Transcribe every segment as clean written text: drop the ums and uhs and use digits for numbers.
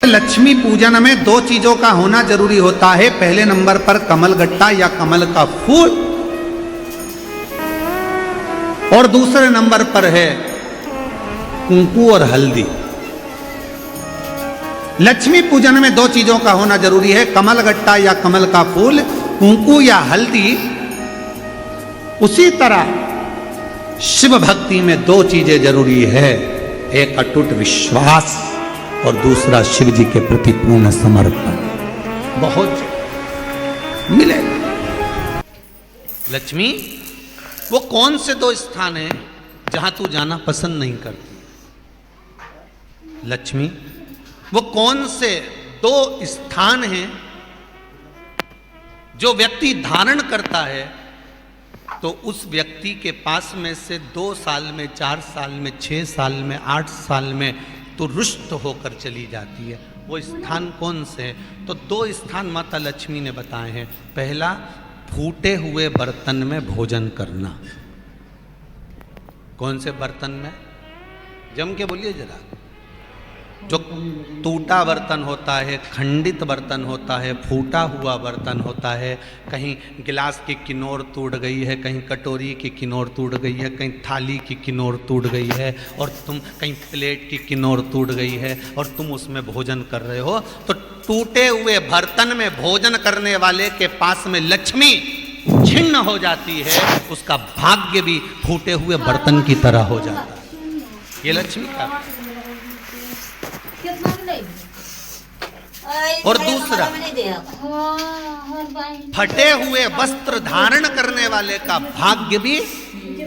लक्ष्मी पूजन में दो चीजों का होना जरूरी होता है। पहले नंबर पर कमल गट्टा या कमल का फूल, और दूसरे नंबर पर है कुंकू और हल्दी। लक्ष्मी पूजन में दो चीजों का होना जरूरी है, कमल गट्टा या कमल का फूल, कुंकू या हल्दी। उसी तरह शिव भक्ति में दो चीजें जरूरी है, एक अटूट विश्वास और दूसरा शिव जी के प्रति पूर्ण समर्पण। बहुत मिलेगा। लक्ष्मी वो कौन से दो स्थान हैं जहां तू जाना पसंद नहीं करती? लक्ष्मी वो कौन से दो स्थान हैं जो व्यक्ति धारण करता है तो उस व्यक्ति के पास में से 2 साल में, 4 साल में, 6 साल में, 8 साल में तो रुष्ट होकर चली जाती है? वो स्थान कौन से हैं? तो 2 स्थान माता लक्ष्मी ने बताए हैं। पहला, फूटे हुए बर्तन में भोजन करना। कौन से बर्तन में? जम के बोलिए जरा। जो टूटा बर्तन होता है, खंडित बर्तन होता है, फूटा हुआ बर्तन होता है, कहीं गिलास की किनोर टूट गई है, कहीं कटोरी की किनोर टूट गई है, कहीं थाली की किनोर टूट गई है, और तुम कहीं प्लेट की किनोर टूट गई है और तुम उसमें भोजन कर रहे हो, तो टूटे हुए बर्तन में भोजन करने वाले के पास में लक्ष्मी छिन्न हो जाती है, उसका भाग्य भी फूटे हुए बर्तन की तरह हो जाता है। ये लक्ष्मी का। और दूसरा, फटे हुए वस्त्र धारण करने वाले का भाग्य भी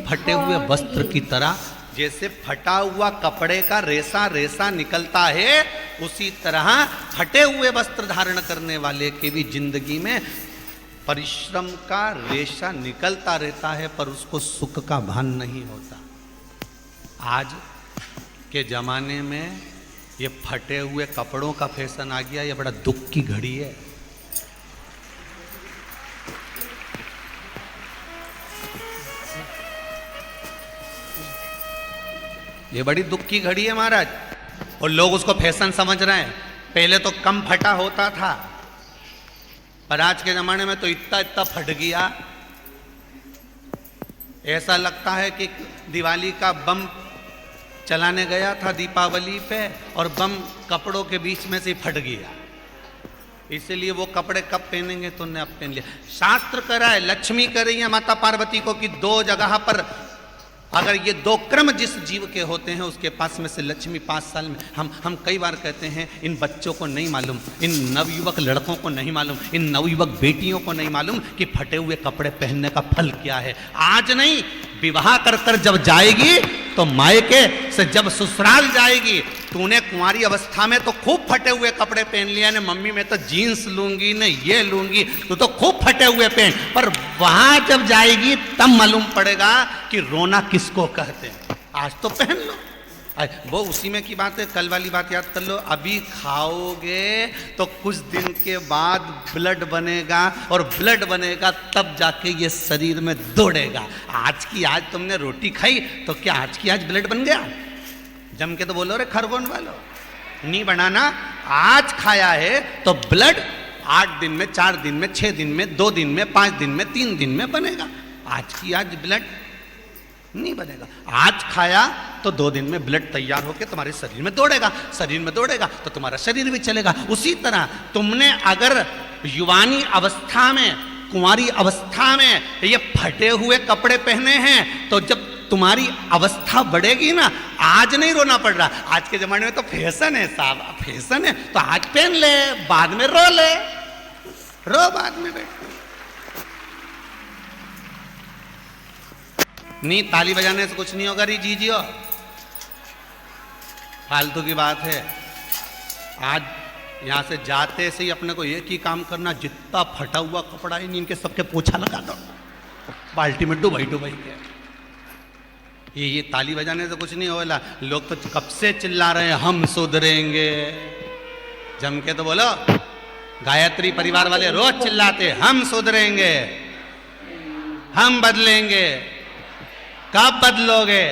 फटे हुए वस्त्र की तरह, जैसे फटा हुआ कपड़े का रेसा रेसा निकलता है, उसी तरह फटे हुए वस्त्र धारण करने वाले के भी जिंदगी में परिश्रम का रेशा निकलता रहता है, पर उसको सुख का भान नहीं होता। आज के जमाने में ये फटे हुए कपड़ों का फैशन आ गया, ये बड़ा दुख की घड़ी है। ये बड़ी दुख की घड़ी है महाराज, और लोग उसको फैशन समझ रहे हैं। पहले तो कम फटा होता था, पर आज के जमाने में तो इतना इतना फट गया, ऐसा लगता है कि दिवाली का बम चलाने गया था दीपावली पे और बम कपड़ों के बीच में से फट गया। इसलिए वो कपड़े कब पहनेंगे तो ने अब पहन लिया। शास्त्र कह रहा है, लक्ष्मी कह रही है माता पार्वती को कि 2 जगह पर अगर ये 2 क्रम जिस जीव के होते हैं उसके पास में से लक्ष्मी 5 साल में, हम कई बार कहते हैं इन बच्चों को नहीं मालूम, इन नवयुवक लड़कों को नहीं मालूम, इन नवयुवक बेटियों को नहीं मालूम कि फटे हुए कपड़े पहनने का फल क्या है। आज नहीं, विवाह कर कर जब जाएगी तो मायके से जब ससुराल जाएगी, तूने कुंवारी अवस्था में तो खूब फटे हुए कपड़े पहन लिया ने, मम्मी मैं तो जीन्स लूंगी न ये लूंगी, तू तो खूब फटे हुए पहन, पर वहां जब जाएगी तब मालूम पड़ेगा कि रोना किसको कहते हैं। आज तो पहन लो। वो उसी में की बात है, कल वाली बात याद कर लो। अभी खाओगे तो कुछ दिन के बाद ब्लड बनेगा, और ब्लड बनेगा तब जाके ये शरीर में दौड़ेगा। आज की आज तुमने रोटी खाई तो क्या आज की आज ब्लड बन गया? जम के तो बोलो रे खरगोन वालों, नहीं बनाना। आज खाया है तो ब्लड 8 दिन में, 4 दिन में, 6 दिन में, 2 दिन में, 5 दिन में, 3 दिन में बनेगा। आज की आज ब्लड नहीं बनेगा। आज खाया तो 2 दिन में ब्लड तैयार होकर तुम्हारे शरीर में दौड़ेगा, शरीर में दौड़ेगा तो तुम्हारा शरीर भी चलेगा। उसी तरह तुमने अगर युवानी अवस्था में, कुंवारी अवस्था में ये फटे हुए कपड़े पहने हैं, तो जब तुम्हारी अवस्था बढ़ेगी ना, आज नहीं रोना पड़ रहा। आज के जमाने में तो फैशन है साहब, फैशन है तो आज पहन ले, बाद में रो ले, रो बाद में बैठ। नहीं, ताली बजाने से कुछ नहीं होगा री जीजियो, फालतू की बात है। आज यहां से जाते से ही अपने को एक ही काम करना, जितना फटा हुआ कपड़ा है इनके सबके पोछा लगा दो, बाल्टी में डुबाई डुबाई के। ये ताली बजाने से कुछ नहीं होगा। लोग तो कब से चिल्ला रहे हैं हम सुधरेंगे, जम के तो बोलो। गायत्री परिवार वाले रोज चिल्लाते हम सुधरेंगे, हम बदलेंगे। कब बदलोगे?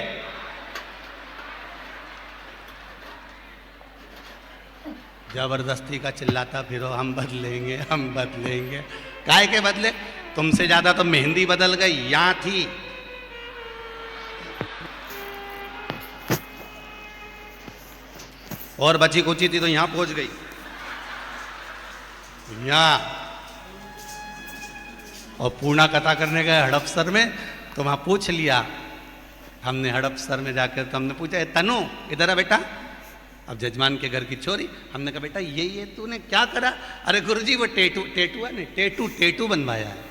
जबरदस्ती का चिल्लाता फिरो हम बदलेंगे हम बदलेंगे। काहे के बदले? तुमसे ज्यादा तो मेहंदी बदल गई, यहां थी। और बची कुची थी तो यहां पहुंच गई। यहां और पूर्णा कथा करने गए हड़पसर में, तो वहां पूछ लिया हमने हड़पसर में जाकर, तो हमने पूछा तनु इधर आ बेटा। अब जजमान के घर की छोरी, हमने कहा बेटा ये तूने क्या करा? अरे गुरुजी वो टेटू है ना, टेटू बनवाया है।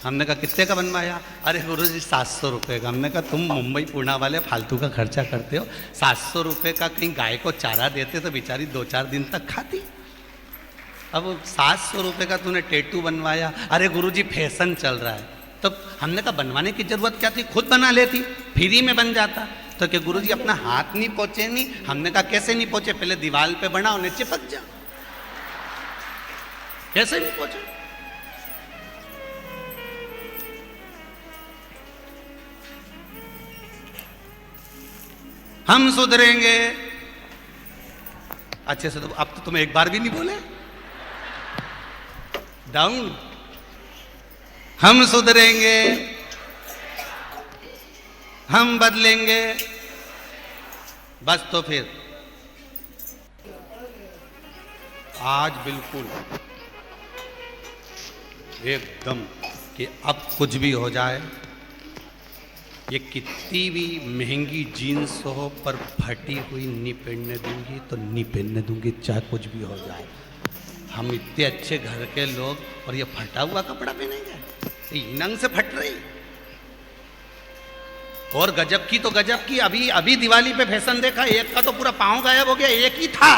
हमने कहा कितने का बनवाया? अरे गुरुजी 700 रुपये का। हमने कहा तुम मुंबई पूना वाले फालतू का खर्चा करते हो, 700 रुपये का कहीं गाय को चारा देते तो बेचारी 2-4 दिन तक खाती। अब 700 रुपये का तूने टेटू बनवाया। अरे गुरुजी फैशन चल रहा है। तो हमने कहा बनवाने की जरूरत क्या थी, खुद बना लेती, फ्री में बन जाता। तो क्या गुरुजी अपना हाथ नहीं पहुंचे? नहीं। हमने कहा कैसे नहीं पहुंचे? पहले दीवार पे बना उन्हें चिपक जा। कैसे नहीं पहुंचे? हम सुधरेंगे। अच्छे से तो अब तो तुम एक बार भी नहीं बोले। डाउन। हम सुधरेंगे, हम बदलेंगे। बस तो फिर आज बिल्कुल एकदम कि अब कुछ भी हो जाए, ये कितनी भी महंगी जीन्स हो पर फटी हुई नहीं पहनने दूंगी तो नहीं पहनने दूंगी, चाहे कुछ भी हो जाए। हम इतने अच्छे घर के लोग और ये फटा हुआ कपड़ा पहनेंगे? ये नंग से फट रही। और गजब की तो गजब की, अभी दिवाली पे फैशन देखा, एक का तो पूरा पांव गायब हो गया, एक ही था।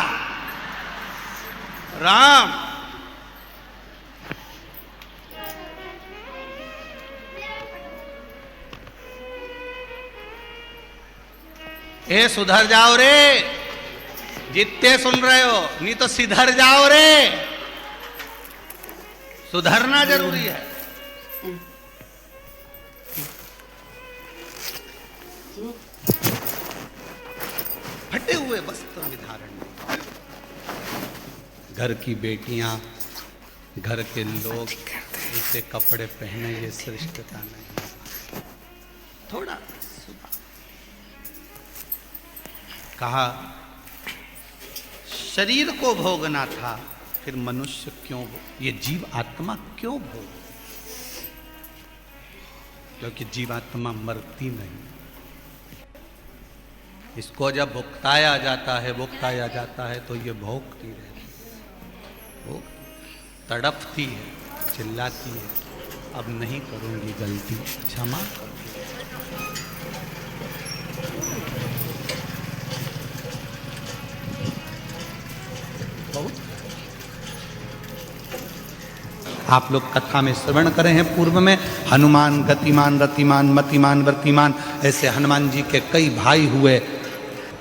राम ए सुधर जाओ रे, जितने सुन रहे हो, नहीं तो सिधर जाओ रे। सुधरना जरूरी है। फटे हुए वस्त्र विधारण नहीं। घर की बेटियां, घर के लोग ऐसे कपड़े पहने, ये श्रेष्ठता नहीं। थोड़ा कहा शरीर को भोगना था, फिर मनुष्य क्यों ये जीव आत्मा क्यों भोग? क्योंकि जीवात्मा मरती नहीं। इसको जब भुगताया जाता है तो ये भोगती रहती है, भोग तड़पती है, चिल्लाती है, अब नहीं करूंगी गलती, क्षमा करो। आप लोग कथा में श्रवण करें हैं पूर्व में, हनुमान गतिमान रतिमान मतिमान वर्तिमान, ऐसे हनुमान जी के कई भाई हुए,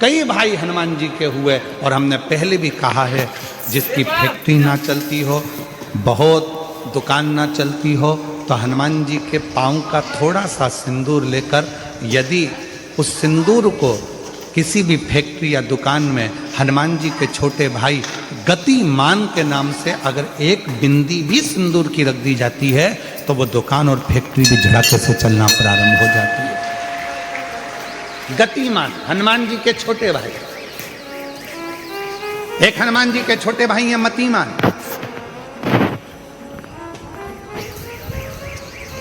कई भाई हनुमान जी के हुए। और हमने पहले भी कहा है, जिसकी फैक्ट्री ना चलती हो, बहुत दुकान ना चलती हो, तो हनुमान जी के पाँव का थोड़ा सा सिंदूर लेकर, यदि उस सिंदूर को किसी भी फैक्ट्री या दुकान में हनुमान जी के छोटे भाई गतिमान के नाम से अगर एक बिंदी भी सिंदूर की रख दी जाती है, तो वो दुकान और फैक्ट्री भी झड़ाके से चलना प्रारंभ हो जाती है। गतिमान हनुमान जी के छोटे भाई, एक हनुमान जी के छोटे भाई हैं मतिमान।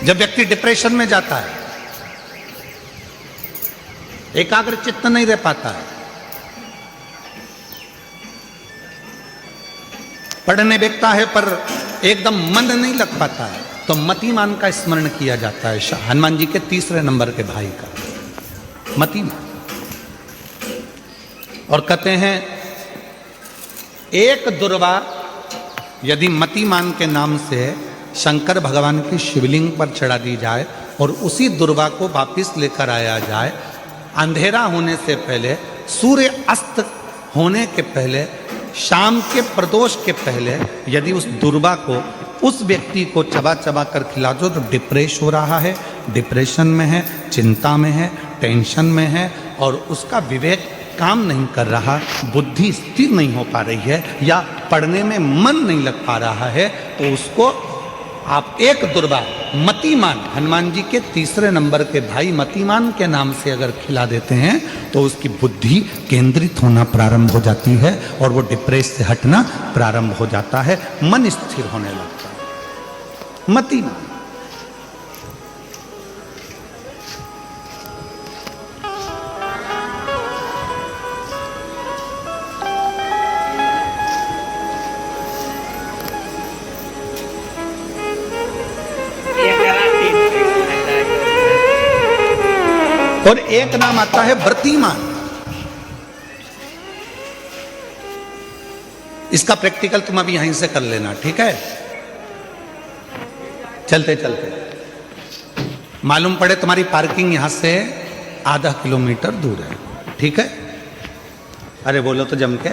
जब व्यक्ति डिप्रेशन में जाता है, एकाग्र चित्त नहीं रह पाता है, पढ़ने बैठता है पर एकदम मन नहीं लग पाता है, तो मतिमान का स्मरण किया जाता है। हनुमान जी के तीसरे नंबर के भाई का मतिमान। और कहते हैं एक दुर्वा यदि मतिमान के नाम से शंकर भगवान की शिवलिंग पर चढ़ा दी जाए और उसी दुर्वा को वापिस लेकर आया जाए, अंधेरा होने से पहले, सूर्य अस्त होने के पहले, शाम के प्रदोष के पहले यदि उस दुर्वा को उस व्यक्ति को चबा चबा कर खिला दो, तो डिप्रेस हो रहा है, डिप्रेशन में है, चिंता में है, टेंशन में है, और उसका विवेक काम नहीं कर रहा, बुद्धि स्थिर नहीं हो पा रही है, या पढ़ने में मन नहीं लग पा रहा है, तो उसको आप एक दुर्बा मतिमान, हनुमान जी के तीसरे नंबर के भाई मतिमान के नाम से अगर खिला देते हैं तो उसकी बुद्धि केंद्रित होना प्रारंभ हो जाती है और वो डिप्रेस से हटना प्रारंभ हो जाता है, मन स्थिर होने लगता है। मतिमान और एक नाम आता है व्रतिमान। इसका प्रैक्टिकल तुम अभी यहीं से कर लेना, ठीक है? चलते चलते मालूम पड़े तुम्हारी पार्किंग यहां से आधा किलोमीटर दूर है, ठीक है? अरे बोलो तो जम के,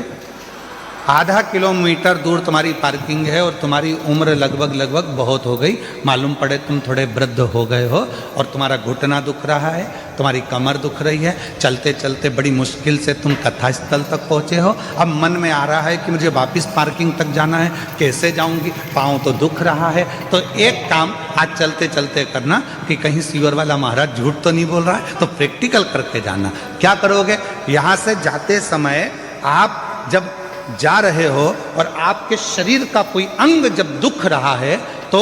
आधा किलोमीटर दूर तुम्हारी पार्किंग है और तुम्हारी उम्र लगभग बहुत हो गई। मालूम पड़े तुम थोड़े वृद्ध हो गए हो और तुम्हारा घुटना दुख रहा है, तुम्हारी कमर दुख रही है, चलते चलते बड़ी मुश्किल से तुम कथा स्थल तक पहुँचे हो। अब मन में आ रहा है कि मुझे वापस पार्किंग तक जाना है, कैसे जाऊंगी, पाँव तो दुख रहा है। तो एक काम आज चलते चलते करना कि कहीं सीवर वाला महाराज झूठ तो नहीं बोल रहा है, तो प्रैक्टिकल करके जाना। क्या करोगे? यहाँ से जाते समय आप जब जा रहे हो और आपके शरीर का कोई अंग जब दुख रहा है तो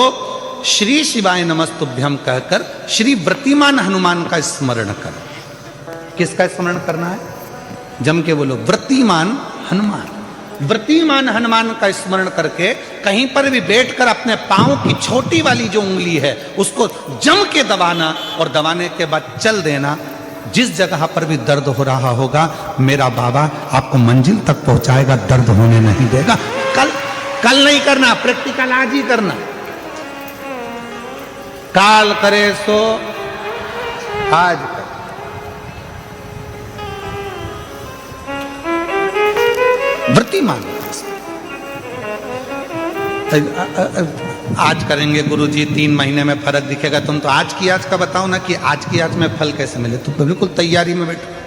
श्री शिवाय नमस्तुभ्यम कहकर श्री व्रतिमान हनुमान का स्मरण कर। किसका स्मरण करना है? जम के बोलो, व्रतिमान हनुमान। व्रतिमान हनुमान का स्मरण करके कहीं पर भी बैठकर अपने पांव की छोटी वाली जो उंगली है उसको जम के दबाना और दबाने के बाद चल देना। जिस जगह पर भी दर्द हो रहा होगा मेरा बाबा आपको मंजिल तक पहुंचाएगा, दर्द होने नहीं देगा। कल नहीं करना, प्रैक्टिकल आज ही करना। काल करे सो आज कर। व्रतिमान आज करेंगे गुरुजी, 3 महीने में फर्क दिखेगा। तुम तो आज की आज का बताओ ना कि आज की आज में फल कैसे मिले। तुम बिल्कुल तैयारी में बैठो।